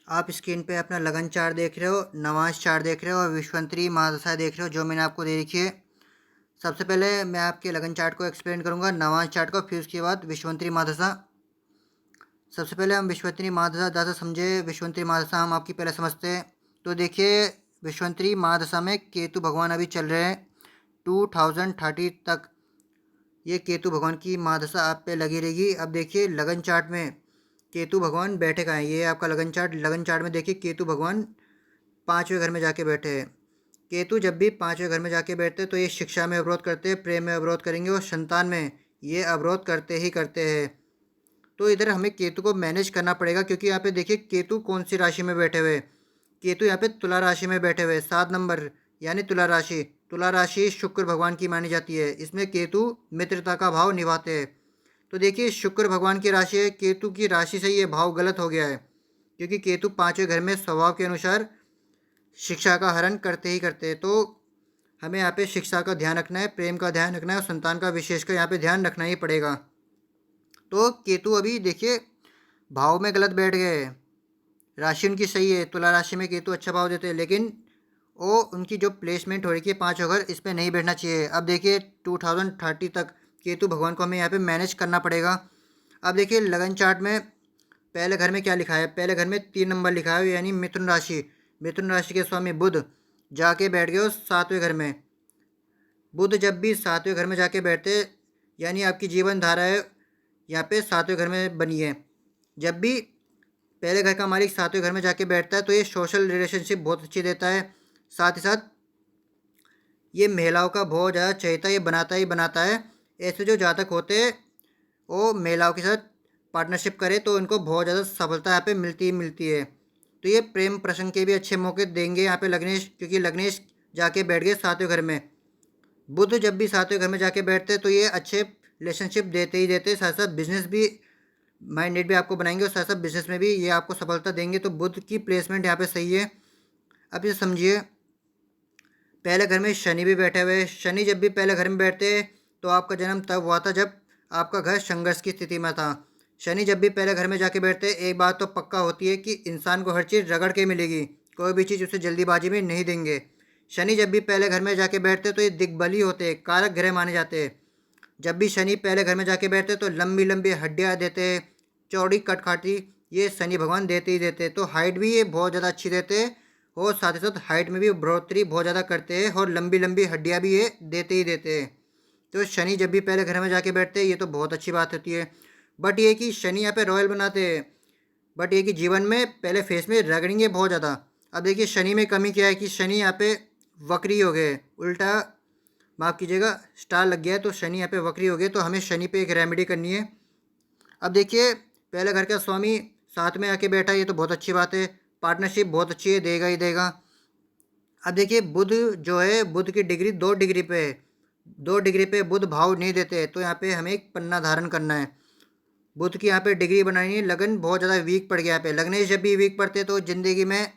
आप स्क्रीन पे अपना लगन चार्ट देख रहे हो, नवांश चार्ट देख रहे हो और विश्वंतरी महादशा देख रहे हो जो मैंने आपको दे रखी है। सबसे पहले मैं आपके लगन चार्ट को एक्सप्लेन करूंगा, नवांश चार्ट को, फिर उसके बाद विश्वंतरी महादशा। सबसे पहले हम विश्वंतरी महादशा ज़्यादा समझे, विश्वंतरी महादशा हम आपकी पहले समझते हैं। तो देखिए, विश्वंतरी महादशा में केतु भगवान अभी चल रहे हैं 2030 तक। ये केतु भगवान की महादशा आप पे लगी रहेगी। अब देखिए लगन चार्ट में केतु भगवान बैठे कहाँ हैं। ये आपका लगन चार्ट, लगन चार्ट में देखिए केतु भगवान पाँचवें घर में जाके बैठे हैं। केतु जब भी पाँचवें घर में जाके बैठते हैं तो ये शिक्षा में अवरोध करते हैं, प्रेम में अवरोध करेंगे और संतान में ये अवरोध करते ही करते हैं। तो इधर हमें केतु को मैनेज करना पड़ेगा, क्योंकि यहाँ पे देखिए केतु कौन सी राशि में बैठे हुए। केतु यहाँ पे तुला राशि में बैठे हुए, 7 नंबर यानी तुला राशि। तुला राशि शुक्र भगवान की मानी जाती है। इसमें केतु मित्रता का भाव निभाते हैं। तो देखिए शुक्र भगवान की राशि है, केतु की राशि से ये भाव गलत हो गया है, क्योंकि केतु पाँचवें घर में स्वभाव के अनुसार शिक्षा का हरण करते ही करते हैं। तो हमें यहाँ पे शिक्षा का ध्यान रखना है, प्रेम का ध्यान रखना है और संतान का विशेषकर यहाँ पे ध्यान रखना ही पड़ेगा। तो केतु अभी देखिए भाव में गलत बैठ गए। राशि उनकी सही है, तुला राशि में केतु अच्छा भाव देते हैं, लेकिन वो उनकी जो प्लेसमेंट हो रही है पाँच अगर इस पर नहीं बैठना चाहिए। अब देखिए 2030 तक केतु भगवान को हमें यहाँ पे मैनेज करना पड़ेगा। अब देखिए लगन चार्ट में पहले घर में क्या लिखा है, पहले घर में 3 नंबर लिखा है यानी मिथुन राशि। मिथुन राशि के स्वामी बुध जाके बैठ गए 7वें घर में। बुध जब भी 7वें घर में जाके बैठते यानी आपकी जीवन धारा है यहाँ पे 7वें घर में बनी है। जब भी पहले घर का मालिक 7वें घर में जाके बैठता है तो ये सोशल रिलेशनशिप बहुत अच्छी देता है। साथ ही साथ ये महिलाओं का बहुत ज़्यादा चहेता, ये बनाता ही बनाता है। ऐसे जो जातक होते हैं वो महिलाओं के साथ पार्टनरशिप करे तो इनको बहुत ज़्यादा सफलता यहाँ पे मिलती ही मिलती है। तो ये प्रेम प्रसंग के भी अच्छे मौके देंगे यहाँ पे लग्नेश, क्योंकि लग्नेश जाके बैठ गए 7वें घर में। बुध जब भी 7वें घर में जाके बैठते तो ये अच्छे रिलेशनशिप देते ही देते, साथ साथ बिजनेस भी माइंडेड भी आपको बनाएंगे और साथ साथ बिजनेस में भी ये आपको सफलता देंगे। तो बुध की प्लेसमेंट यहाँ पे सही है। अब ये समझिए पहले घर में शनि भी बैठे हुए। शनि जब भी पहले घर में बैठते तो आपका जन्म तब हुआ था जब आपका घर संघर्ष की स्थिति में था। शनि जब भी पहले घर में जाके बैठते एक बात तो पक्का होती है कि इंसान को हर चीज़ रगड़ के मिलेगी, कोई भी चीज़ उसे जल्दीबाजी में नहीं देंगे। शनि जब भी पहले घर में जाके बैठते तो ये दिग्बली होते, कारक ग्रह माने जाते हैं। जब भी शनि पहले घर में जाके बैठते तो लंबी लंबी हड्डियाँ देते, चौड़ी कटकाठी ये शनि भगवान देते ही देते। तो हाइट भी ये बहुत ज़्यादा अच्छी देते हैं और साथ ही साथ हाइट में भी बढ़ोतरी बहुत ज़्यादा करते हैं और लंबी लंबी हड्डियाँ भी ये देते ही देते हैं। तो शनि जब भी पहले घर में जाके बैठते हैं ये तो बहुत अच्छी बात होती है। बट ये कि शनि यहाँ पे रॉयल बनाते हैं, बट ये कि जीवन में पहले फेस में रगड़ेंगे बहुत ज़्यादा। अब देखिए शनि में कमी क्या है कि शनि यहाँ पे वक्री हो गए, उल्टा माफ़ कीजिएगा स्टार लग गया है, तो शनि यहाँ पे वक्री हो गए। तो हमें शनि पे एक रेमेडी करनी है। अब देखिए पहले घर का स्वामी साथ में आके बैठा है, ये तो बहुत अच्छी बात है, पार्टनरशिप बहुत अच्छी है, देगा ही देगा। अब देखिए बुध जो है, बुध की डिग्री 2 डिग्री पे है, 2 डिग्री पे बुध भाव नहीं देते, तो यहाँ पे हमें एक पन्ना धारण करना है। बुध की यहाँ पे डिग्री बनानी है। लगन बहुत ज़्यादा वीक पड़ गया यहाँ पे, लगनेश जब भी वीक पड़ते तो ज़िंदगी में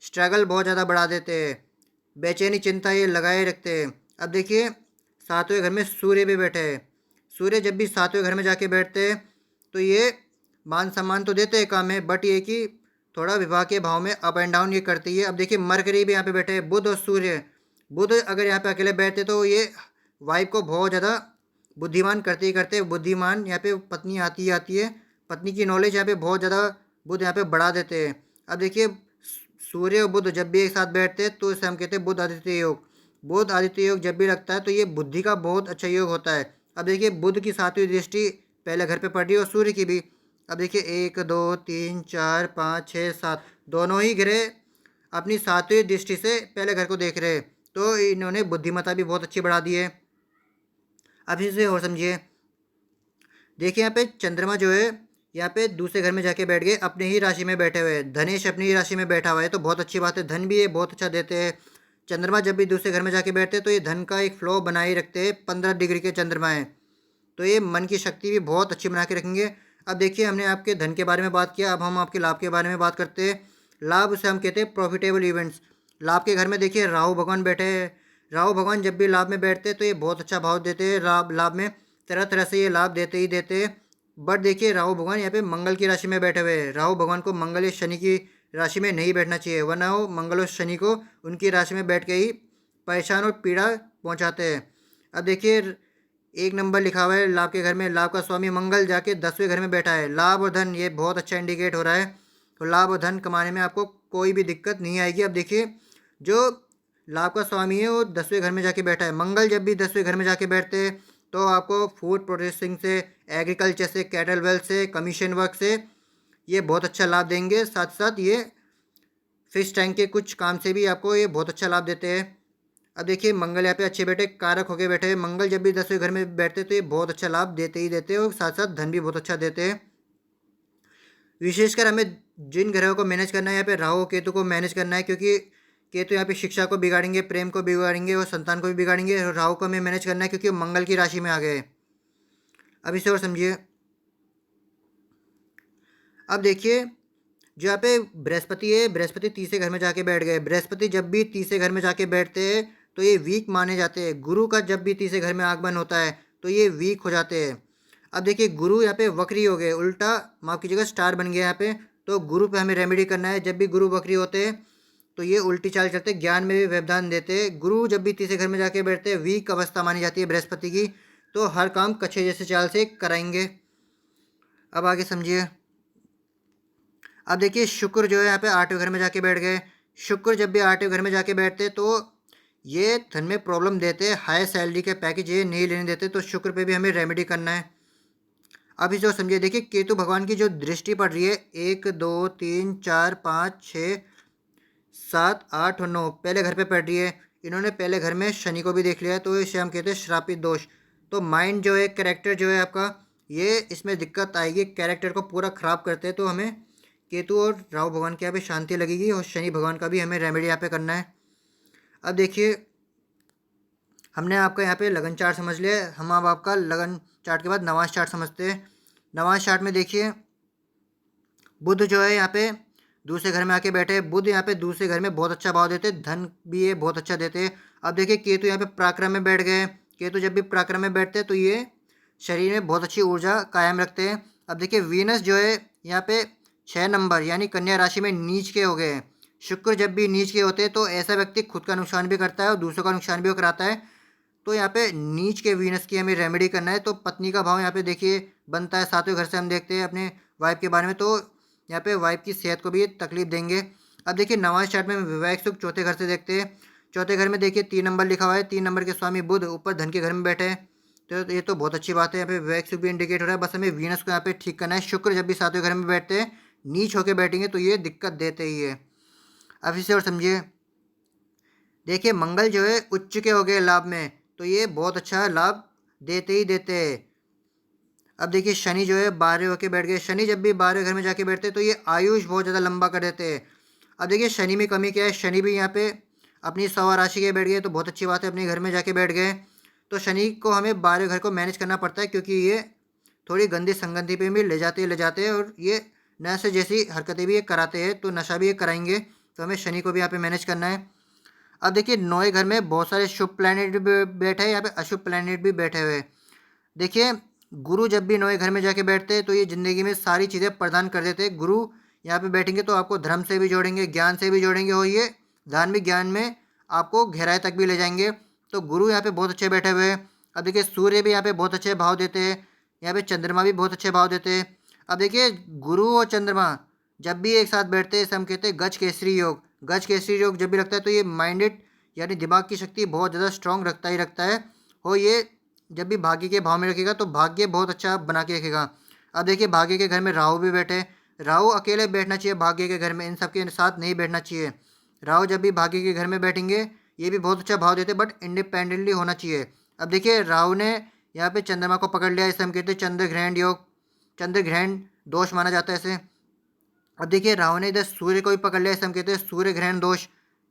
स्ट्रगल बहुत ज़्यादा बढ़ा देते हैं, बेचैनी चिंता ये लगाए रखते हैं। अब देखिए 7वें घर में सूर्य भी बैठे हैं। सूर्य जब भी 7वें घर में जाके बैठते हैं तो ये मान सम्मान तो देते हैं काम में, बट ये कि थोड़ा विवाह के भाव में अप एंड डाउन ये करती है। अब देखिए मरकरी भी यहाँ पे बैठे हैं, बुध और सूर्य। बुध अगर यहाँ पे अकेले बैठते तो ये वाइफ को बहुत ज़्यादा बुद्धिमान करते ही करते, बुद्धिमान यहाँ पे पत्नी आती है, पत्नी की नॉलेज यहाँ पे बहुत ज़्यादा बुध यहाँ पे बढ़ा देते हैं। अब देखिए सूर्य और बुध जब भी एक साथ बैठते हैं तो इसे हम कहते हैं बुध आदित्य योग। बुध आदित्य योग जब भी लगता है तो ये बुद्धि का बहुत अच्छा योग होता है। अब देखिए बुध की 7वीं दृष्टि पहले घर पे पड़ रही है और सूर्य की भी। अब देखिए 1 2 3 4 5 6 7 दोनों ही ग्रह अपनी 7वीं दृष्टि से पहले घर को देख रहे हैं, तो इन्होंने बुद्धिमत्ता भी बहुत अच्छी बढ़ा दी है। अब इसे और समझिए, देखिए यहाँ पे चंद्रमा जो है यहाँ पे दूसरे घर में जाके बैठ गए, अपने ही राशि में बैठे हुए हैं। धनेश अपनी ही राशि में बैठा हुआ है, तो बहुत अच्छी बात है, धन भी ये बहुत अच्छा देते हैं। चंद्रमा जब भी दूसरे घर में जाके बैठते हैं तो ये धन का एक फ्लो बनाए रखते हैं। 15 डिग्री के चंद्रमा है, तो ये मन की शक्ति भी बहुत अच्छी बना के रखेंगे। अब देखिए हमने आपके धन के बारे में बात किया, अब हम आपके लाभ के बारे में बात करते हैं। लाभ उसे हम कहते हैं प्रॉफिटेबल इवेंट्स। लाभ के घर में देखिए राहु भगवान बैठे हैं। राहु भगवान जब भी लाभ में बैठते हैं तो ये बहुत अच्छा भाव देते हैं, लाभ लाभ में तरह तरह से ये लाभ देते ही देते हैं। बट देखिए राहु भगवान यहाँ पे मंगल की राशि में बैठे हुए हैं। राहु भगवान को मंगल या शनि की राशि में नहीं बैठना चाहिए, वरना वो मंगल और शनि को उनकी राशि में बैठ के ही परेशान और पीड़ा पहुंचाते हैं। अब देखिए 1 नंबर लिखा हुआ है लाभ के घर में, लाभ का स्वामी मंगल जाके 10वें घर में बैठा है। लाभ और धन ये बहुत अच्छा इंडिकेट हो रहा है, तो लाभ और धन कमाने में आपको कोई भी दिक्कत नहीं आएगी। अब देखिए जो लाभ का स्वामी है वो 10वें घर में जाके बैठा है। मंगल जब भी 10वें घर में जाके बैठते हैं तो आपको फूड प्रोसेसिंग से, एग्रीकल्चर से, कैटल वेल्थ से, कमीशन वर्क से ये बहुत अच्छा लाभ देंगे। साथ साथ ये फिश टैंक के कुछ काम से भी आपको ये बहुत अच्छा लाभ देते हैं। अब देखिए मंगल यहाँ पे अच्छे बैठे, कारक होके बैठे हैं। मंगल जब भी 10वें घर में बैठते तो ये बहुत अच्छा लाभ देते ही देते हैं और साथ साथ धन भी बहुत अच्छा देते हैं। विशेषकर हमें जिन ग्रहों को मैनेज करना है, यहाँ पे राहु केतु को मैनेज करना है, क्योंकि केतु यहाँ पे शिक्षा को बिगाड़ेंगे, प्रेम को बिगाड़ेंगे और संतान को भी बिगाड़ेंगे। और राहु को हमें मैनेज करना है क्योंकि वो मंगल की राशि में आ गए। अब इसे और समझिए। अब देखिए जो यहाँ पे बृहस्पति है, बृहस्पति तीसरे घर में जाके बैठ गए। बृहस्पति जब भी तीसरे घर में जाके बैठते हैं तो ये वीक माने जाते हैं। गुरु का जब भी तीसरे घर में आगमन होता है तो ये वीक हो जाते हैं। अब देखिए गुरु यहाँ पे वक्री हो गए, उल्टा माफ कीजिएगा स्टार बन गया यहाँ पे। तो गुरु पे हमें रेमेडी करना है। जब भी गुरु वक्री होते हैं तो ये उल्टी चाल चलते, ज्ञान में भी व्यवधान देते। गुरु जब भी तीसरे घर में जाके बैठते हैं, वीक अवस्था मानी जाती है बृहस्पति की, तो हर काम कच्चे जैसे चाल से कराएंगे। अब आगे समझिए। अब देखिए शुक्र जो है यहाँ पे 8वें घर में जाके बैठ गए। शुक्र जब भी 8वें घर में जाके बैठते तो ये धन में प्रॉब्लम देते, हाई सैलरी के पैकेज ये नहीं लेने देते। तो शुक्र पे भी हमें रेमेडी करना है। अब इसे और समझिए। देखिए केतु भगवान की जो दृष्टि पड़ रही है, 1 2 3 4 5 6 7 8 और 9 पहले घर पे पड़ रही है। इन्होंने पहले घर में शनि को भी देख लिया है, तो इसे हम कहते हैं श्रापित दोष। तो माइंड जो है, कैरेक्टर जो है आपका, ये इसमें दिक्कत आएगी, कैरेक्टर को पूरा ख़राब करते हैं। तो हमें केतु और राहु भगवान के यहाँ पे शांति लगेगी और शनि भगवान का भी हमें रेमेडी यहाँ पे करना है। अब देखिए हमने आपका यहाँ पे लगन चार्ट समझ लिया है। हम अब आपका लगन चार्ट के बाद नवांश चार्ट समझते हैं। नवांश चार्ट में देखिए बुध जो है यहाँ पे दूसरे घर में आके बैठे। बुध यहाँ पे दूसरे घर में बहुत अच्छा भाव देते, धन भी ये बहुत अच्छा देते। अब देखिए केतु यहाँ पे पराक्रम में बैठ गए। केतु जब भी पराक्रम में बैठते हैं तो ये शरीर में बहुत अच्छी ऊर्जा कायम रखते हैं। अब देखिए वीनस जो है यहाँ पे 6 नंबर यानी कन्या राशि में नीच के हो गए। शुक्र जब भी नीच के होते हैं तो ऐसा व्यक्ति खुद का नुकसान भी करता है और दूसरों का नुकसान भी कराता है। तो यहाँ पे नीच के वीनस की हमें रेमेडी करना है। तो पत्नी का भाव यहाँ पे देखिए बनता है 7वें घर से। हम देखते हैं अपने वाइफ के बारे में, तो यहाँ पे वाइफ की सेहत को भी ये तकलीफ देंगे। अब देखिए नवांश चार्ट में वैवाहिक सुख चौथे घर से देखते हैं। चौथे घर में देखिए 3 नंबर लिखा हुआ है। 3 नंबर के स्वामी बुध ऊपर धन के घर में बैठे हैं, तो ये तो बहुत अच्छी बात है। यहाँ पे वैवाहिक सुख भी इंडिकेट हो रहा है। बस हमें वीनस को यहाँ पे ठीक करना है। शुक्र जब भी 7वें घर में बैठते हैं, नीच होकर बैठेंगे तो ये दिक्कत देते ही है। अब इसे और समझिए। देखिए मंगल जो है उच्च के हो गए लाभ में, तो ये बहुत अच्छा लाभ देते ही देते हैं। अब देखिए शनि जो है 12वें होके बैठ गए। शनि जब भी 12वें घर में जाके बैठते हैं तो ये आयुष बहुत ज़्यादा लंबा कर देते हैं। अब देखिए शनि में कमी क्या है, शनि भी यहाँ पे अपनी 100 राशि के बैठ गए, तो बहुत अच्छी बात है, अपने घर में जाके बैठ गए। तो शनि को हमें 12वें घर को मैनेज करना पड़ता है, क्योंकि ये थोड़ी गंदी संगति पे भी ले जाते हैं और ये नशे जैसी हरकतें भी ये कराते हैं, तो नशा भी ये कराएंगे। तो हमें शनि को भी यहाँ पे मैनेज करना है। अब देखिए 9वें घर में बहुत सारे शुभ प्लैनेट भी बैठे हैं, यहाँ पे अशुभ प्लैनेट भी बैठे हुए हैं। देखिए गुरु जब भी 9वें घर में जाके बैठते हैं तो ये ज़िंदगी में सारी चीज़ें प्रदान कर देते हैं। गुरु यहाँ पे बैठेंगे तो आपको धर्म से भी जोड़ेंगे, ज्ञान से भी जोड़ेंगे और ये धार्मिक ज्ञान में आपको गहराई तक भी ले जाएंगे। तो गुरु यहाँ पे बहुत अच्छे बैठे हुए हैं। अब देखिए सूर्य भी यहाँ पे बहुत अच्छे भाव देते हैं। यहाँ पे चंद्रमा भी बहुत अच्छे भाव देते हैं। अब देखिए गुरु और चंद्रमा जब भी एक साथ बैठते हैं, हम कहते हैं गज केसरी योग। गज केसरी योग जब भी लगता है तो ये माइंडेड यानी दिमाग की शक्ति बहुत ज़्यादा स्ट्रॉन्ग रखता ही रखता है। और ये जब भी भाग्य के भाव में रखेगा तो भाग्य बहुत अच्छा बना के रखेगा। अब देखिए भाग्य के घर में राहु भी बैठे। राहु अकेले बैठना चाहिए भाग्य के घर में, इन सब के साथ नहीं बैठना चाहिए। राहु जब भी भाग्य के घर में बैठेंगे ये भी बहुत अच्छा भाव देते, बट इंडिपेंडेंटली होना चाहिए। अब देखिए राहु ने यहाँ पे चंद्रमा को पकड़ लिया, इसे हम कहते हैं चंद्र ग्रहण योग, चंद्र ग्रहण दोष माना जाता है इसे। अब देखिए राहु ने इधर सूर्य को भी पकड़ लिया, इसे हम कहते हैं सूर्य ग्रहण दोष।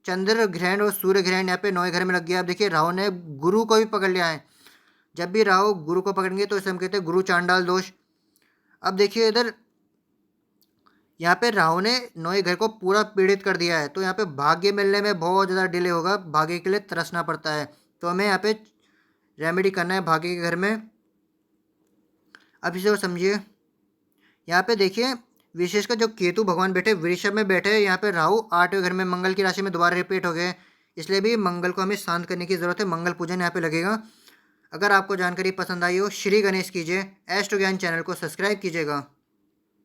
चंद्र ग्रहण और सूर्य ग्रहण यहाँ पे 9वें घर में लग गया। अब देखिए राहु ने गुरु को भी पकड़ लिया है। जब भी राहु गुरु को पकड़ेंगे तो इसे हम कहते हैं गुरु चांडाल दोष। अब देखिए इधर यहाँ पे राहु ने 9वें घर को पूरा पीड़ित कर दिया है, तो यहाँ पे भाग्य मिलने में बहुत ज़्यादा डिले होगा, भाग्य के लिए तरसना पड़ता है। तो हमें यहाँ पे रेमेडी करना है भाग्य के घर में। अब इसे और समझिए। यहाँ पे देखिए विशेषकर जो केतु भगवान बैठे वृषभ में बैठे, यहाँ पे राहु 8वें घर में मंगल की राशि में दोबारा रिपीट हो गए, इसलिए भी मंगल को हमें शांत करने की जरूरत है। मंगल पूजन यहाँ पे लगेगा। अगर आपको जानकारी पसंद आई हो, श्री गणेश कीजिए। एस्ट्रो ज्ञान चैनल को सब्सक्राइब कीजिएगा।